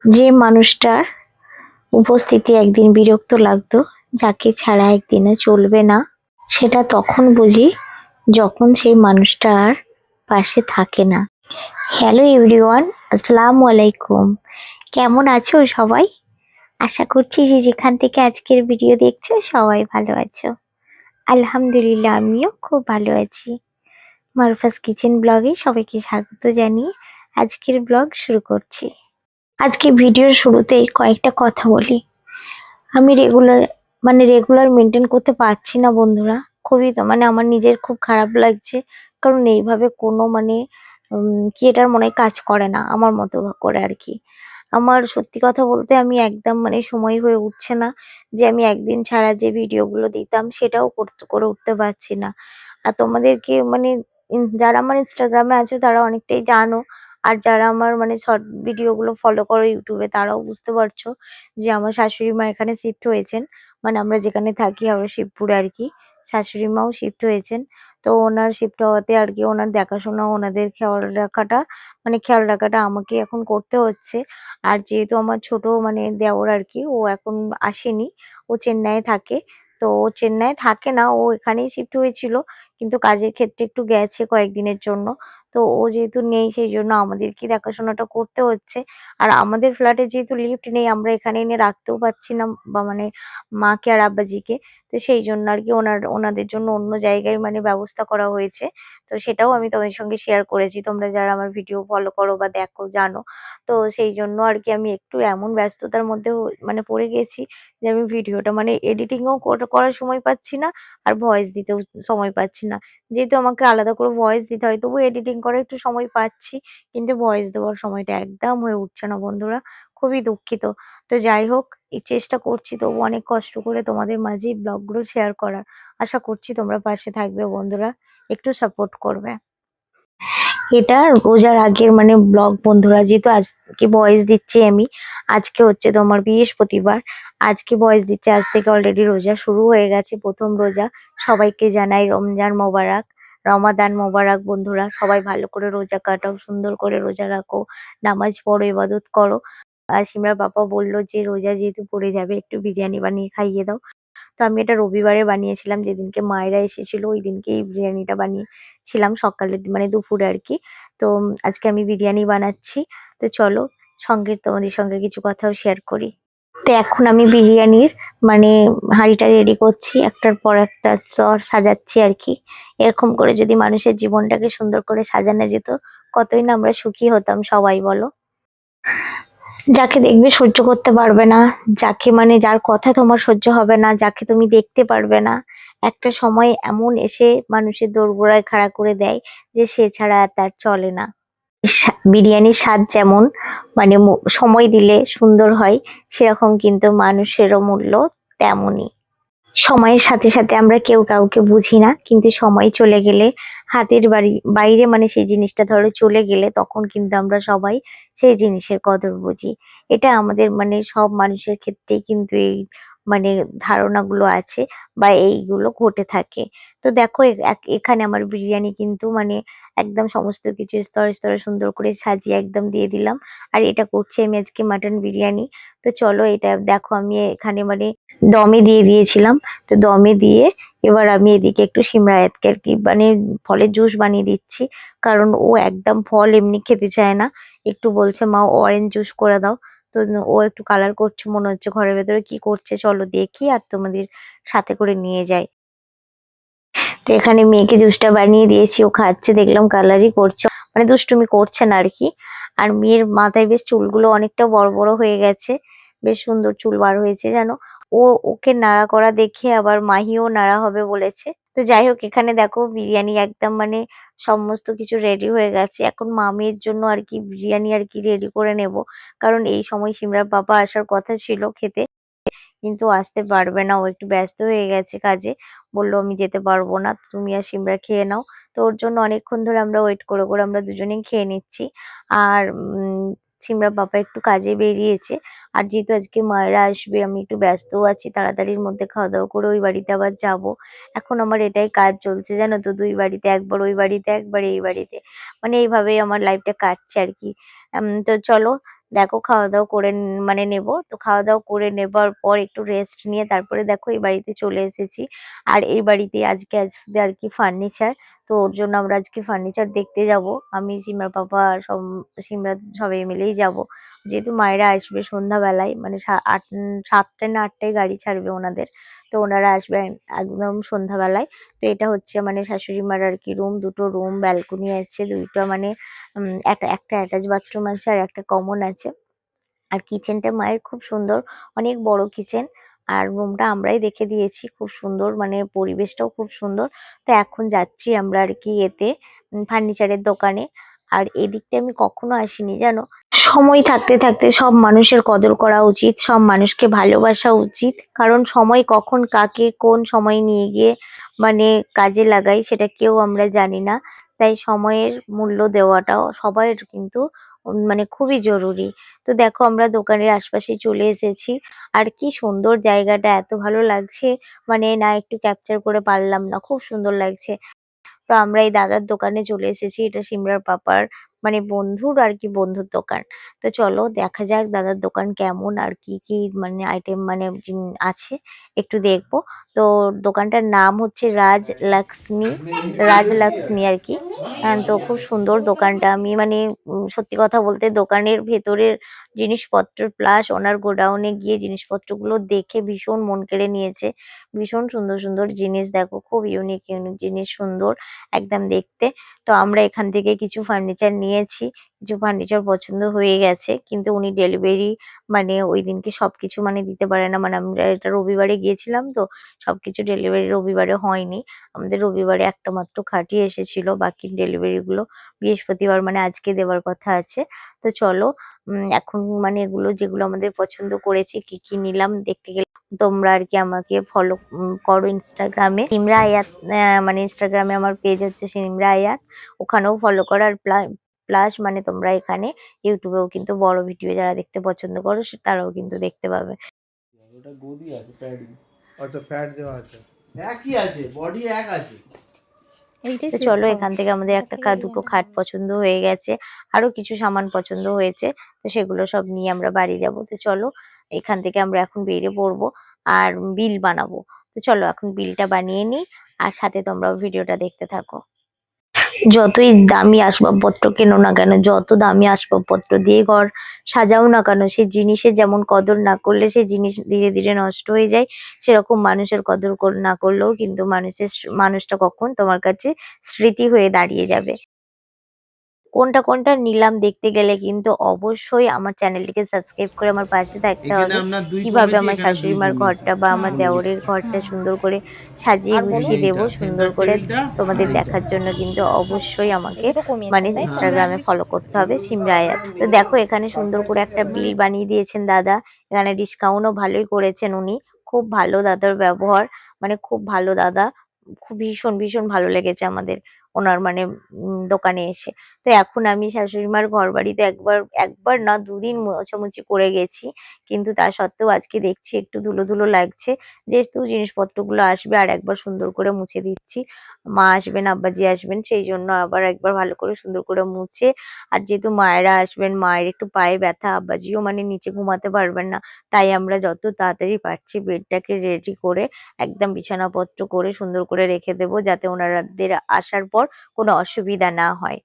যে মানুষটার উপস্থিতি একদিন বিরক্ত লাগতো, যাকে ছাড়া একদিনে চলবে না, সেটা তখন বুঝি যখন সেই মানুষটা আর পাশে থাকে না। হ্যালো এভরিওয়ান, আসসালামু আলাইকুম। কেমন আছো সবাই? আশা করছি যে যেখান থেকে আজকের ভিডিও দেখছো সবাই ভালো আছো। আলহামদুলিল্লাহ, আমিও খুব ভালো আছি। মারুফাস কিচেন ব্লগে সবাইকে স্বাগত জানিয়ে আজকের ব্লগ শুরু করছি। আজকে ভিডিওর শুরুতেই কয়েকটা কথা বলি। আমি রেগুলার মেনটেন করতে পারছি না বন্ধুরা। খুবই তো আমার নিজের খুব খারাপ লাগছে। কারণ এইভাবে কোনো কি এটার মনে হয় কাজ করে না আমার মতো করে আর কি। আমার সত্যি কথা বলতে আমি একদম সময় হয়ে উঠছে না যে আমি একদিন ছাড়া যে ভিডিওগুলো দিতাম সেটাও করে উঠতে পারছি না। আর তোমাদেরকে যারা আমার ইনস্টাগ্রামে আছো তারা অনেকটাই জানো। আর যারা আমার শর্ট ভিডিও গুলো ফলো করো ইউটিউবে তারাও বুঝতে পারছো যে আমার শাশুড়ি মা এখানে শিফট হয়েছেন। আমরা যেখানে থাকি আমরা শিবপুরে আর কি। শাশুড়ি মাও শিফট হয়েছেন। তো ওনার শিফট হওয়াতে আর কি ওনার দেখাশোনা ওনাদের খেয়াল রাখাটা আমাকে এখন করতে হচ্ছে। আর যেহেতু আমার ছোট দেওর আর কি, ও এখন আসেনি, ও চেন্নাইয়ে থাকে। তো ও চেন্নাইয়ে থাকে না, ও এখানেই শিফট হয়েছিল, কিন্তু কাজের ক্ষেত্রে একটু গেছে কয়েকদিনের জন্য। তো ও যেহেতু নেই সেই জন্য আমাদেরকে দেখাশোনাটা করতে হচ্ছে। আর আমাদের ফ্ল্যাটে যেহেতু লিফট নেই আমরা এখানে এনে রাখতেও পারছি না, বা মাকে আর আব্বাজিকে। তো সেই জন্য আর কি ওনাদের জন্য অন্য জায়গায় ব্যবস্থা করা হয়েছে। তো সেটাও আমি তোমাদের সঙ্গে শেয়ার করেছি, তোমরা যারা আমার ভিডিও ফলো করো বা দেখো জানো। তো সেই জন্য আর কি আমি একটু এমন ব্যস্ততার মধ্যে পড়ে গেছি যে আমি ভিডিওটা এডিটিংও করার সময় পাচ্ছি না, আর ভয়েস দিতেও সময় পাচ্ছি না। যেহেতু আমাকে আলাদা করে ভয়েস দিতে হয় তবু এডিটিং করার একটু সময় পাচ্ছি, কিন্তু ভয়েস দেওয়ার সময়টা একদম হয়ে উঠছে না বন্ধুরা। খুবই দুঃখিত। তো যাই হোক, এই চেষ্টা করছি তবু অনেক কষ্ট করে তোমাদের মাঝে এই ব্লগগুলো শেয়ার করার। আশা করছি তোমরা পাশে থাকবে বন্ধুরা, একটু সাপোর্ট করবে। এটা রোজার আগের ব্লগ বন্ধুরা, যেহেতু আজকে ভয়েস দিচ্ছি আমি। আজকে হচ্ছে তোমার বৃহস্পতিবার। আজকে ভয়েস দিচ্ছি, আজ থেকে অলরেডি রোজা শুরু হয়ে গেছে, প্রথম রোজা। সবাইকে জানাই রমজান মোবারক, রমাদান মোবারক বন্ধুরা। সবাই ভালো করে রোজা কাটাও, সুন্দর করে রোজা রাখো, নামাজ পড়ো, ইবাদত করো। আর সিমরার পাপা বললো যে রোজা যেহেতু পড়ে যাবে একটু বিরিয়ানি বানিয়ে খাইয়ে দাও। তো আমি এটা রবিবারে বানিয়েছিলাম, যেদিনকে মায়েরা এসেছিল ওই দিনকেই বিরিয়ানিটা বানিয়েছিলাম সকালে দুপুরে আর কি। তো আজকে আমি বিরিয়ানি বানাচ্ছি। তো চলো, তোমাদের সঙ্গে কিছু কথাও শেয়ার করি। তো এখন আমি বিরিয়ানির মানে হাঁড়িটা রেডি করছি, একটার পর একটা স্তর সাজাচ্ছি আর কি। এরকম করে যদি মানুষের জীবনটাকে সুন্দর করে সাজানো যেত, কতই না আমরা সুখী হতাম সবাই বলো। যাকে দেখবে সহ্য করতে পারবে না, যাকে যার কথা তোমার সহ্য হবে না, যাকে তুমি দেখতে পারবে না, একটা সময় এমন এসে মানুষের দোরগোড়ায় খাড়া করে দেয় যে সে ছাড়া আর তার চলে না। বিরিয়ানির স্বাদ যেমন সময় দিলে সুন্দর হয়, সেরকম কিন্তু মানুষেরও মূল্য তেমনই। সময়ের সাথে সাথে আমরা কেউ কাউকে বুঝি না, কিন্তু সময় চলে গেলে হাতের বাইরে সেই জিনিসটা ধরো চলে গেলে তখন কিন্তু আমরা সবাই সেই জিনিসের কদর বুঝি। এটা আমাদের সব মানুষের ক্ষেত্রেই কিন্তু এই মানে ধারণাগুলো আছে বা এইগুলো ঘটে থাকে। তো দেখো এখানে আমার বিরিয়ানি কিন্তু একদম সমস্ত কিছু স্তরে স্তরে সুন্দর করে সাজিয়ে একদম দিয়ে দিলাম। আর এটা করছি আমি আজকে মাটন বিরিয়ানি। তো চলো, এটা দেখো আমি এখানে দমে দিয়ে দিয়েছিলাম। তো দমে দিয়ে এবার আমি এদিকে একটু সিমরায়াতকে আর কি ফলের জুস বানিয়ে দিচ্ছি। কারণ ও একদম ফল এমনি খেতে চায় না, একটু বলছে মা অরেঞ্জ জুস করে দাও। তো ও একটু কালার করছে মনে হচ্ছে, ঘরের ভেতরে কি করছে চলো দেখি আর তোমাদের সাথে করে নিয়ে যাই। তো এখানে মেয়েকে জুসটা বানিয়ে দিয়েছি, ও খাচ্ছে, দেখলাম কালারই করছে, দুষ্টুমি করছে না আর কি। আর মেয়ের মাথায় বেশ চুলগুলো অনেকটা বড় বড় হয়ে গেছে, বেশ সুন্দর চুল বার হয়েছে জানো। ও ওকে নাড়া করা দেখে আবার মাহিও নাড়া হবে বলেছে। তো যাই হোক, এখানে দেখো বিরিয়ানি একদম সমস্ত কিছু রেডি হয়ে গেছে। এখন মামির জন্য আর কি বিরিয়ানি আর কি রেডি করে নেব। কারণ এই সময় সিমরার বাবা আসার কথা ছিল খেতে, কিন্তু আসতে পারবে না, ও একটু ব্যস্ত হয়ে গেছে কাজে। বললো আমি যেতে পারবো না, তুমি আর সিমরা খেয়ে নাও। তো ওর জন্য অনেকক্ষণ ধরে আমরা ওয়েট করে করে আমরা দুজনেই খেয়ে নিচ্ছি। আর সিমরার পাপা একটু কাজে বেরিয়েছে। আর যেহেতু আজকে মায়েরা আসবে আমি একটু ব্যস্তও আছি, তাড়াতাড়ির মধ্যে খাওয়া দাওয়া করে ওই বাড়িতে আবার যাব। এখন আমার এটাই কাজ চলছে জানো তো, দুই বাড়িতে, একবার ওই বাড়িতে একবার এই বাড়িতে, এইভাবেই আমার লাইফটা কাটছে আর কি। তো চলো, দেখো খাওয়া দাওয়া করে মানে নেব। তো খাওয়া দাওয়া করে নেবার পর একটু রেস্ট নিয়ে তারপরে দেখো এই বাড়িতে চলে এসেছি। আর এই বাড়িতে আজকে আসবে আর কি ফার্নিচার। তো ওর জন্য আমরা আজকে ফার্নিচার দেখতে যাব। আমি সিমরার পাপা সব সিমরা সবাই মিলেই যাব। যেহেতু মায়েরা আসবে সন্ধ্যাবেলায় মানে 7টায় না 8টায় গাড়ি ছাড়বে ওনাদের। তো ওনারা আসবে একদম সন্ধ্যাবেলায়। তো এটা হচ্ছে মানে শাশুড়ি মার আর কি রুম, দুটো রুম, ব্যালকনি আছে দুইটা, মানে একটা একটা অ্যাটাচ বাথরুম আছে আর একটা কমন আছে। আর কিচেনটা মায়ের খুব সুন্দর, অনেক বড় কিচেন। আর রুমটা আমরাই দেখে দিয়েছি, খুব সুন্দর, মানে পরিবেশটাও খুব সুন্দর। তো এখন যাচ্ছি আমরা আর কি এতে ফার্নিচারের দোকানে। আর এদিকটা আমি কখনো আসিনি জানো। সময় থাকতে থাকতে সব মানুষের কদর করা উচিত, সব মানুষকে ভালোবাসা উচিত, কারণ সময় কখন কাকে কোন সময় নিয়ে গিয়ে মানে কাজে লাগাই সেটা কেউ আমরা জানি না। তাই সময়ের মূল্য দেওয়াটাও সবার কিন্তু মানে খুবই জরুরি। তো দেখো আমরা দোকানের আশপাশে চলে এসেছি। আর কি সুন্দর জায়গাটা, এত ভালো লাগছে, মানে না একটু ক্যাপচার করে পারলাম না, খুব সুন্দর লাগছে। তো আমরা এই দাদার দোকানে চলে এসেছি। এটা সিমরার পাপার মানে বন্ধুর আর কি বন্ধুর দোকান। তো চলো দেখা যাক দাদার দোকান কেমন আর কি কি মানে আইটেম মানে আছে একটু দেখবো। তো দোকানটার নাম হচ্ছে রাজলক্ষ্মী আর কি। তো খুব সুন্দর দোকানটা। আমি মানে সত্যি কথা বলতে দোকানের ভেতরের জিনিসপত্র প্লাস ওনার গোডাউনে গিয়ে জিনিসপত্রগুলো দেখে ভীষণ মন কেড়ে নিয়েছে। ভীষণ সুন্দর সুন্দর জিনিস, দেখো খুব ইউনিক ইউনিক জিনিস, সুন্দর একদম দেখতে। তো আমরা এখান থেকে কিছু ফার্নিচার নিয়েছি, কিছু ফার্নিচার পছন্দ হয়ে গেছে, কিন্তু উনি ডেলিভারি মানে ওই দিনকে সবকিছু মানে দিতে পারে না, মানে আমরা এটা রবিবারে গিয়েছিলাম তো সবকিছু ডেলিভারি রবিবারে হয়নি। আমাদের রবিবারে একটা মাত্র খাটই এসেছিল, বাকি ডেলিভারি গুলো বৃহস্পতিবার মানে আজকে দেওয়ার কথা আছে। তো চলো এখন মানে এগুলো যেগুলো আমাদের পছন্দ করেছি কি কি নিলাম দেখতে গেলে তোমরা আর কি আমাকে ফলো করো ইনস্টাগ্রামে সিমরা আয়াত। মানে ইনস্টাগ্রামে আমার পেজ হচ্ছে সিমরা আয়াত, ওখানেও ফলো করো। আর প্লাস মানে তোমরা এখানে ইউটিউবেও কিন্তু বড় ভিডিও যারা দেখতে পছন্দ করো তারাও কিন্তু দেখতে পাবে। ওটা গদি আছে প্যাডি। আচ্ছা প্যাড দেওয়া আছে, একই আছে, বডি এক আছে। এইটাই তো সিলেক্ট চলো করো, এখান থেকে আমাদের এটার একটা থেকে দুটো ডিজাইনটা খাট ভালো। পছন্দ হয়ে গেছে, আরো কিছু সামান পছন্দ হয়েছে। তো সেগুলো সব নিয়ে আমরা বাড়ি যাব। তো চলো এখান থেকে আমরা এখন বেরিয়ে পড়বো আর বিল বানাবো। তো চলো এখন বিলটা বানিয়ে নিই, আর সাথে তোমরাও ভিডিওটা দেখতে থাকো। যতই দামি আসবাবপত্র কেনো না কেন, যত দামি আসবাবপত্র দিয়ে ঘর সাজাও না কেন, সেই জিনিসের যেমন কদর না করলে সেই জিনিস ধীরে ধীরে নষ্ট হয়ে যায়, সেরকম মানুষের কদর না করলেও কিন্তু মানুষটা কখন তোমার কাছে স্মৃতি হয়ে দাঁড়িয়ে যাবে। কোনটা কোনটা নিলাম দেখতে গেলে কিন্তু অবশ্যই আমার চ্যানেলটিকে সাবস্ক্রাইব করে আমার পাশে থাকতে এখানে হবে। আপনার ২ কিভাবে কমেছে, আমার এখানে ২ শাশুড়ি মার কমিয়েছে। ঘরটা বা আমার হ্যাঁ, দেওরের ঘরটা সুন্দর করে সাজিয়ে আর এই যে বলুন। গুছিয়ে দেবো, এইটা সুন্দর সেন্টার করে টেবিলটা আর তোমাদের এইটা। দেখার জন্য কিন্তু আচ্ছা, অবশ্যই এই আমাকে দুটো কমিয়েছেন মানে তাই তো? ইনস্টাগ্রামে ফলো করতে হবে সিমরা আয়াত। তো দেখো এখানে সুন্দর করে একটা বিল বানিয়ে দিয়েছেন দাদা। এখানে ডিসকাউন্টও ভালোই করেছেন উনি। খুব ভালো দাদার ব্যবহার, মানে খুব ভালো দাদা। খুব ভীষণ ভীষণ ভালো লেগেছে আমাদের ওনার মানে দোকানে এসে। তো এখন আমি শাশুড়ি মার ঘরবাড়িতে একবার একবার না দুদিন মোছামুছি করে গেছি, কিন্তু তা সত্ত্বেও আজকে দেখছি একটু ধুলো ধুলো লাগছে। যেহেতু জিনিসপত্রগুলো আসবে আর একবার সুন্দর করে মুছে দিচ্ছি। মা আসবেন আব্বাজি আসবেন, সেই জন্য আবার একবার ভালো করে সুন্দর করে মুছে। আর যেহেতু মায়েরা আসবেন, মায়ের একটু পায়ে ব্যথা, আব্বাজিও মানে নিচে ঘুমাতে পারবেন না, তাই আমরা যত তাড়াতাড়ি পারছি বেডটাকে রেডি করে একদম বিছানাপত্র করে সুন্দর করে রেখে দেবো, যাতে ওনাদের আসার পর কোনো অসুবিধা না হয়।